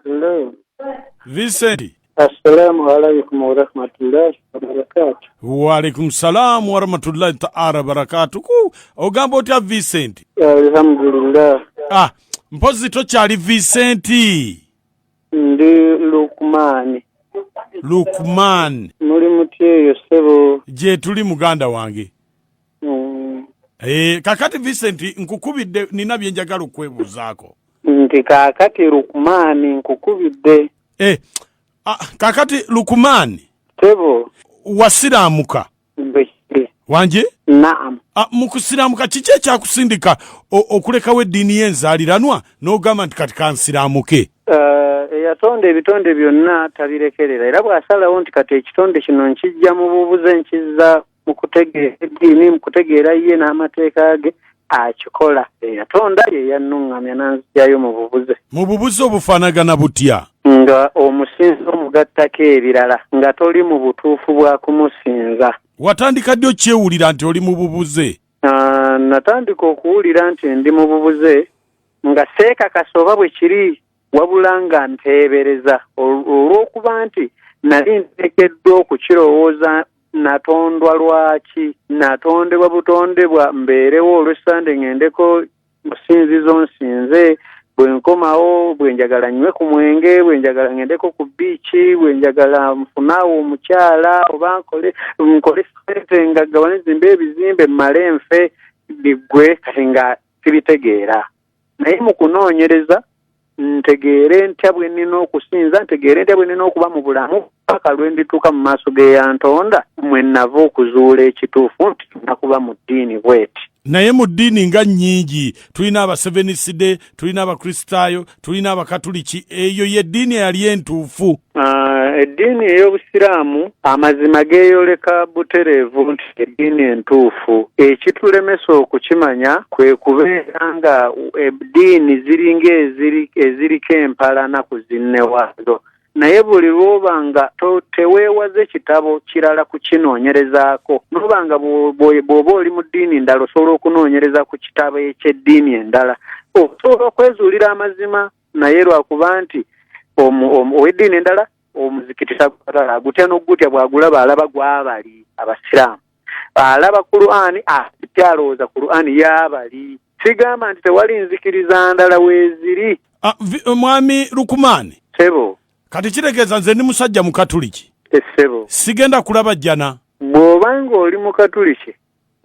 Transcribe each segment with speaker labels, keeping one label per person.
Speaker 1: Hello.
Speaker 2: Vincent.
Speaker 1: Assalamu alaikum wa rahmatullahi wa barakatuh.
Speaker 2: Wa alaikum salam wa rahmatullahi ta'ala barakatuh. Ogamba otya Vincent?
Speaker 1: Alhamdulillah.
Speaker 2: Mpozi tokyali Vincent.
Speaker 1: Ndi Lukman.
Speaker 2: Lukman.
Speaker 1: Muri mutyeyo sebo.
Speaker 2: Je tuli muganda wange. Kakati Vincent nkukubidde nina byenjagala okwebuuzaako.
Speaker 1: Nti kakati Lukman nkukubidde.
Speaker 2: Kakati Lukman.
Speaker 1: Sebo.
Speaker 2: Wasiramuka.
Speaker 1: Mbekire.
Speaker 2: Wanje?
Speaker 1: Naam.
Speaker 2: Mukusiramuka kiki ekyakusindika okulekawo eddiini y'enzaaliranwa n'ogamba nti kati kansiramuke?
Speaker 1: Yatonda ebitonde byonna tabirekerera era bw'asalawo nti kati ekitonde kino nkijja mu bubuze nkizza mu kutegeera eddiini mu kutegeera ye n'amateeka ge akikola. Yatonda ye yannuŋŋamya n'anzigyayo mu bubuze.
Speaker 2: Mu bubuze obufaanagana butya?
Speaker 1: Nga omusinza omugattako ebirala nga toli mu butuufu bwa kumusinza.
Speaker 2: Watandika ddi okyewulira nti oli mu bubuze?
Speaker 1: Natandika okuwulira nti ndi mu bubuze nga seekakasa oba bwe kiri wabula nga nteebereza olw'okuba nti nali nteekeddwa okukirowooza natondwa lwaki, natondebwa butondebwa mbeerewo olw'essande ŋŋendeko musinzizo nsinze, bwe nkomawo bwe njagala nywe ku mwenge, bwe njagala ŋŋendeko ku biiki, bwe njagala nfunaawo omukyala oba nkole sente nga gawane zimbe ebizimbe mmale nfe biggwe kati nga sibitegeera. Naye mu kunoonyereza ntegeere ntya bwe nnina okusinza, ntegeere ntya bwe nnina okuba mu bulamu paka lwe ndituuka mu maaso ge yantonda mwe nava okuzuula ekituufu nti tulina kuba mu ddiini bweti.
Speaker 2: Naye mu ddiini nga nnyingi tulina Seventh Day, tulina Abakristaayo, tulina Abakatuliki, eyo y'eddiini eyali entuufu.
Speaker 1: Eddiini ey'Obusiraamu amazima geeyoleka butereevu nti eddiini entuufu. Ekitulemesa okukimanya kwe kubeera nga eddiini ziringa eziriko empalana ku zinne waazo. Naye buli lw'oba nga teweewaze kitabo kirala kukinoonyerezaako, n'oba nga bw'oba oli mu ddiini endala osobola okunoonyereza ku kitabo eky'eddiini endala, osobola okwezuulira amazima. Naye lwakuba nti ow'eddiini endala omuzikiti tagutala, agutya n'ogutya bw'agulaba alaba gw'abali Abasiraamu, alaba Qur'ani alowooza Qur'ani y'abali. Sigamba nti tewali nzikiriza ndala weeziri.
Speaker 2: Mwami Lukman.
Speaker 1: Sebo.
Speaker 2: Kati kitegeeza nze ndi musajja Mukatuliki.
Speaker 1: Sebo.
Speaker 2: Sigenda kulaba jjana.
Speaker 1: Bw'obanga oli Mukatuliki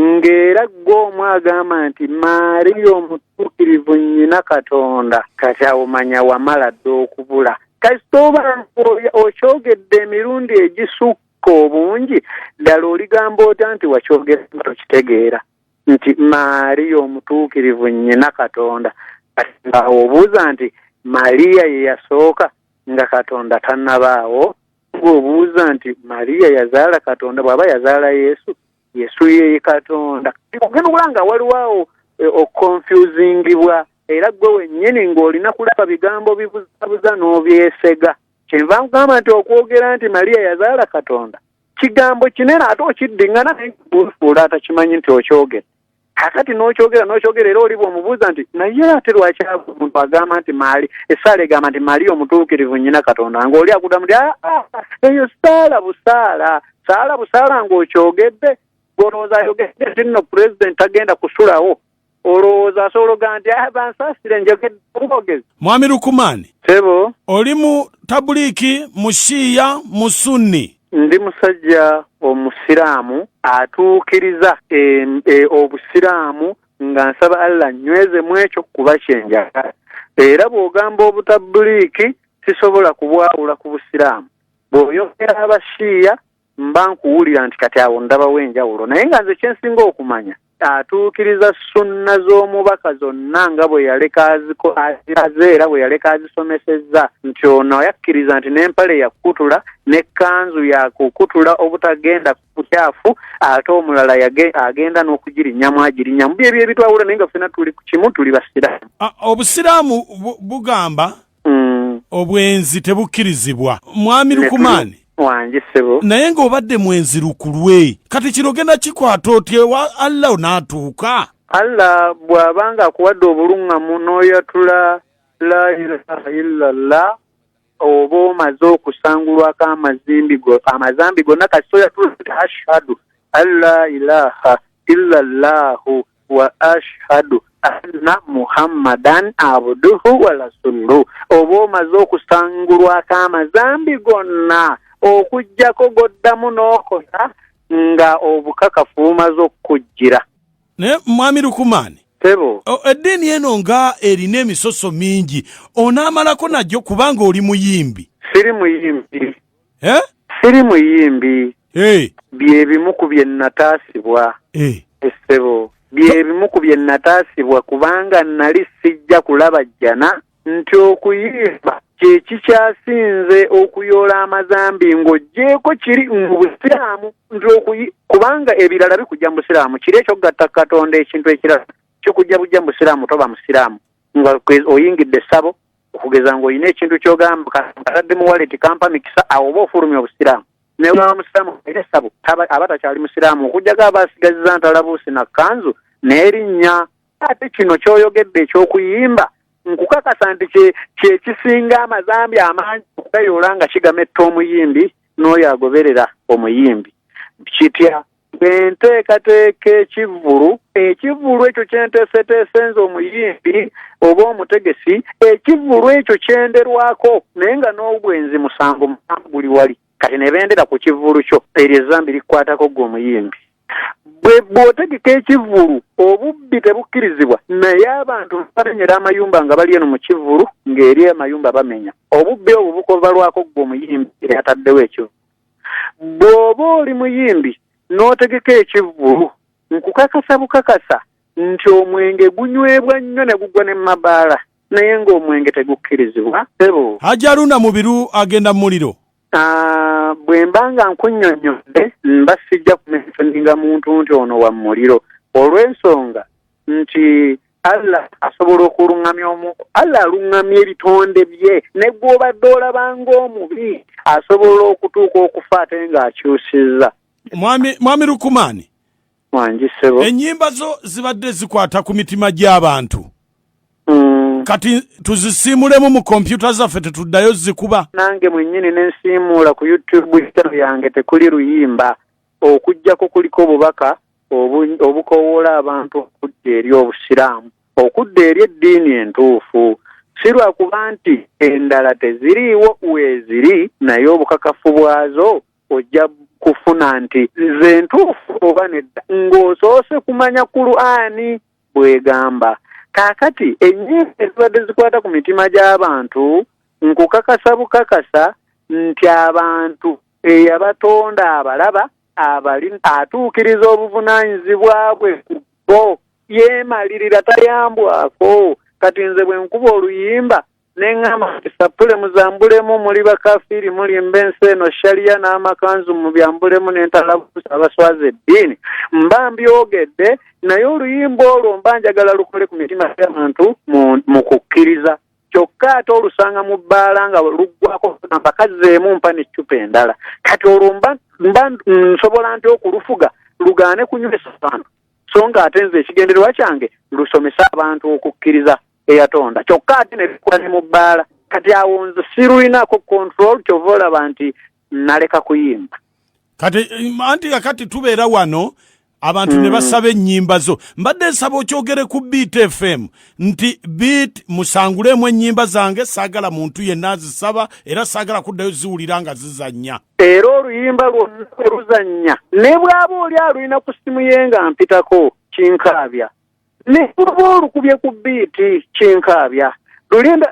Speaker 1: ng'era ggwe omwagamba nti Maariya omutuukirivu nnyina Katonda, kati awo manya wamala dda okubula. Kasita oba okyogedde emirundi egisukka obungi, ddala oligamba ota nti wakyogera nga tokitegeera nti Maariya omutuukirivu nnyina Katonda. Nga obuuza nti Mariya ye yasooka nga Katonda tannabaawo, ng'obuuza nti Mariya yazaala Katonda, bw'aba yazaala Yesu, Yesu ye Katonda. Ogenda okulaba nga waliwo okonfusingibwa era gwe wennyini ng'olina kulaba bigambo bibuzabuza n'obyesega. Kyenva nkugamba nti okwogera nti Mariya yazaala Katonda kigambo kinene ate okiddiŋŋana naye bufuula atakimanyi nti okyogera. Kakati n'okyogera era oli bw'omubuuza nti naye ate lwaki omuntu agamba nti essaala egamba nti Mariya omutuukirivu nnyina Katonda, ng'oli akuddamu nti eyo saala busaala ng'okyogedde. Olowooza ayogedde nti nno pulezidenti tagenda kusulawo, olowooza asobola oga nti bansaasire njogedde obwogezi.
Speaker 2: Mwami Lukman.
Speaker 1: Sebo.
Speaker 2: Oli mu tabuliiki, mu shiya, mu sunni?
Speaker 1: Ndi musajja omusiraamu atuukiriza obusiraamu nga nsaba Allah nyweze mu ekyo kuba kyenjagala. Era bw'ogamba obutabuliiki sisobola kubwawula ku busiraamu. Bw'oyogera abashiya mba nkuwulira nti kati awo ndabawo enjawulo. Naye nga nze kyensinga okumanya atuukiriza sunna z'omubaka zonna nga bwe yaleka aziraze era bwe yaleka azisomesezza, nti ono yakkiriza nti n'empale yakutula n'ekkanzu yakukutula obutagenda ku kyafu, ate omulala agenda n'okugirinnyamu agirinnyamu. Byebyo ebitwawula naye nga ffenna tuli ku kimu, tuli basiraamu.
Speaker 2: Obusiraamu bugamba obwenzi tebukkirizibwa. Mwami Lukman.
Speaker 1: Wange Sebo.
Speaker 2: Naye ng'obadde mwenzi lukulwe, kati kino genda kikwata otyewa Allah n'atuuka?
Speaker 1: Allah bw'abanga akuwadde obuluŋŋamu n'oyatula la ilaha illallah oba omaze okusangulwako amazambi gonna kasoya tuleta ashhadu alla ilaha illallahu wa ashhadu anna muhammadan abduhu wa rasuluhu. Oba omaze okusangulwako amazambi gonna okujjako goddamu n'okola nga obukakafu bumaze okukujjira.
Speaker 2: Ne Mwami Lukumani,
Speaker 1: Tebo
Speaker 2: eddiini eno nga erina emisoso mingi, onaamalako najjo kubanga oli muyimbi?
Speaker 1: Siri muyimbi.
Speaker 2: Siri
Speaker 1: muyimbi. Byebimu ku bye nataasibwa. Essebo byebimu ku bye nataasibwa kubanga nali sijja kulaba jjana nti okuyimba kye kikyasinze okuyoola amazambi ng'oggyeko kiri mu busiraamu nti kubanga ebirala bikujja mu busiraamu. Kiri ekyogatta Katonda ekintu ekirala kikujja bujja mu busiraamu toba musiraamu nga oyingidde essabo okugeza ng'olina ekintu ky'ogamba katadde mu wallet kampa mikisa awo oba ofulumya obusiraamu. Ne bwaba musiraamu era essabo aba takyali musiraamu okujjako aba asigazizza ntalabuusi na kkanzu n'erinnya. Ate kino ky'oyogedde eky'okuyimba nkukakasa nti kye kisinga amazambi amangi okugayoola nga kigametta omuyimbi n'oyo agoberera omuyimbi. Kitya bwe nteekateeka ekivvulu ekyo kyenteeseteese nze omuyimbi oba omutegesi, ekivvulu ekyo kyenderwako naye nga n'obwenzi musango guli wali, kati ne bendera ku kivvulu kyo eryo ezambi likwatako gwe omuyimbi. Bw'otegeka ekivvulu obubbi tebukkirizibwa naye abantu bamenyera amayumba nga bali eno mu kivvulu ng'eri amayumba bamenya. Obubbi obwo bukovalwako gwe omuyimbi eyataddewo ekyo. Bw'oba oli muyimbi n'otegeka ekivvulu nkukakasa bukakasa nti omwenge gunywebwa nnyo ne gugwa ne mabaala naye ng'omwenge tegukkirizibwa. Ebo
Speaker 2: Hajji Haruna Mubiru agenda mu muliro.
Speaker 1: Bwe mba nga nkunnyonnyodde mba sijja kumensondinga muntu nti ono wa muliro olw'ensonga nti Allah asobola okuluŋŋamya omuntu. Allah aluŋŋamya ebitonde bye ne gw'obadde olabanga omubi asobola okutuuka okufa ate ng'akyusizza. Mwami
Speaker 2: Lukumani,
Speaker 1: wangisebo
Speaker 2: ennyimba zo zibadde zikwata ku mitima gy'abantu. Kati tuzisiimulemu mu kompyuta zaffe tetuddayo zikuba.
Speaker 1: Nange mwennyini nensiimuula ku YouTube channel yange tekuli luyimba okujjako kuliko obubaka obukowoola abantu okudda eri obusiraamu, okudda eri eddiini entuufu. Si lwakuba nti endala teziriiwo weeziri naye obukakafu bwazo ojja kufuna nti ze ntuufu oba nedda ng'osoose kumanya Qur'ani bwegamba. Kaakati ennyimba ezibadde zikwata ku mitima gy'abantu nkukakasa bukakasa nti abantu eyabatonda abalaba atuukiriza obuvunaanyizibwa bwe ku bo yeemalirira tayambwako. Kati nze bwe nkuba oluyimba neŋŋamba nti sappule muzambulemu muli bakafiiri mulimba ensi eno shaliya n'amakanzu mubyambulemu n'entalabuusi abaswaza eddiini mba mbyogedde naye oluyimba olwo mba njagala lukole ku mitima gy'abantu mu kukkiriza. Kyokka ate olusanga mu bbaala nga luggwako mpakazeemu mpa n'eccupa endala. Kati olwo mba nsobola nti okulufuga lugaane kunywesa abantu so nga ate nze ekigendererwa kyange lusomesa abantu okukkiriza eyatonda. Kyokka ate ne bikola ne mu bbaala. Kati awo nze sirulinako control kyova olaba nti naleka kuyimba.
Speaker 2: Kati anti kakati tubeera wano abantu ne basaba ennyimba zo. Mbadde nsaba okyogere ku Beat FM nti Beat musangulemu ennyimba zange, saagala muntu yenna azisaba era saagala kuddayo ziwulira nga zizannya.
Speaker 1: Era oluyimba lwonna luzannya ne bw'aba oli alulina ku simu ye nga mpitako kinkaabya ne bw'oba olukubye ku Beat kinkaabya.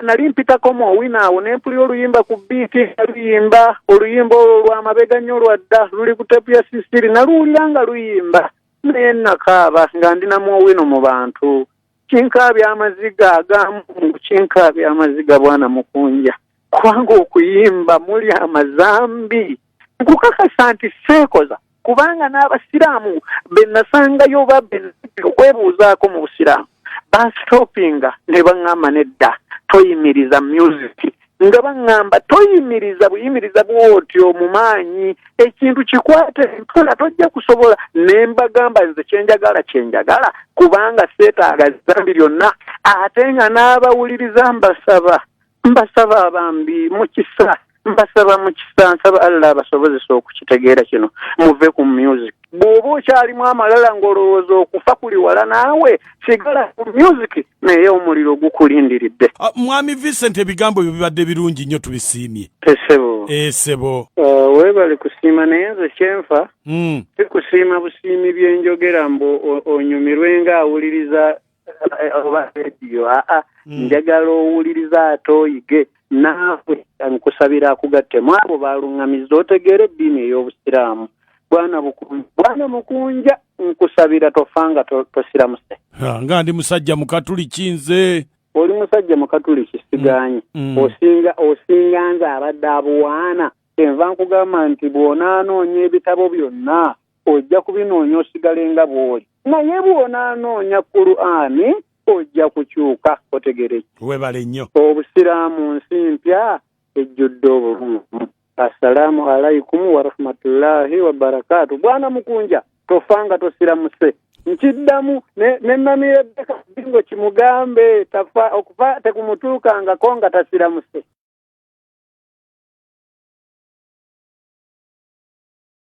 Speaker 1: Nali mpitako mwowina awo ne mpulira oluyimba ku Beat luyimba oluyimba olwo lw'amabega nnyo lwadda luli ku tepu ya sisiri naluwulira nga luyimba naye nakaaba nga ndina mwowino mu bantu. Kinkaabya amaziga agamu kinkaabya amaziga bwana mukunja kubanga okuyimba muli amazambi. Nkukakasa nti seekoza kubanga n'abasiraamu be nasangayo oba be okwebuuzaako mu busiraamu bansitopinga ne baŋŋamba nedda toyimiriza music nga baŋŋamba toyimiriza buyimiriza bwotyo mu maanyi ekintu kikwate mpola tojja kusobola. Ne mbagamba nze kyenjagala kubanga seetaaga zambi lyonna ate nga n'abawuliriza mbasaba mbasaba abambi mukisa mbasaba mukisa nsaba Allah abasobozesa okukitegeera kino muve ku music bw'oba okyalimu amalala ng'olowooza okufa kuli wala naawe sigala ku music naye omuliro gukulindiridde.
Speaker 2: Mwami Vincent ebigambo byo bibadde birungi nnyo tubisiimye. Sebo
Speaker 1: weebale kusiima naye nze kyenfa sikusiima busiimi byenjogera mbu onyumirwe ng'awuliriza oba rediyo njagala owuliriza ate oyige naawe nkusabira akugattemu abo baaluŋŋamizza otegeera eddiini ey'obusiraamu. Bwana Mukunja nkusabira tofanga tosiramuse.
Speaker 2: Nga ndi musajja mukatuliki nze.
Speaker 1: Oli musajja mukatuliki siganye. Osinga nze abadde abuwaana. Enva nkugamba nti bw'onaanoonya ebitabo byonna ojja kubinoonya osigale nga bw'oli. Naye bw'onaanoonya Qur'ani ojja kukyuka otegere.
Speaker 2: Webale nnyo.
Speaker 1: Obusiraamu nsi mpya ejjudde obulungi. Assalamu alaikum wa rahmatullahi wa barakatuh. Bwana Mukunja tofanga tosiramuse. Nkiddamu ne mamire Rebecca bingo kimugambe tafa okufa tekumutuuka nga konga tasiramuse.